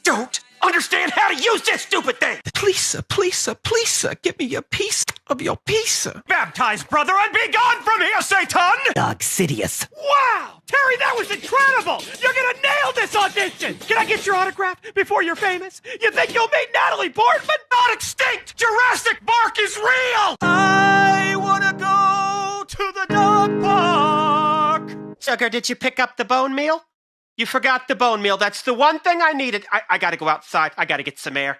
don't understand how to use this stupid thing. Please, please, give me a piece of your pizza. Baptize, brother, and be gone from here, Satan! Dog Sidious. Wow! Terry, that was incredible! You're gonna nail this audition! Can I get your autograph before you're famous? You think you'll meet Natalie Portman? Not extinct! Jurassic Park is real! I wanna go to the dog park! Sugar, did you pick up the bone meal? You forgot the bone meal. That's the one thing I needed. I gotta go outside. I gotta get some air.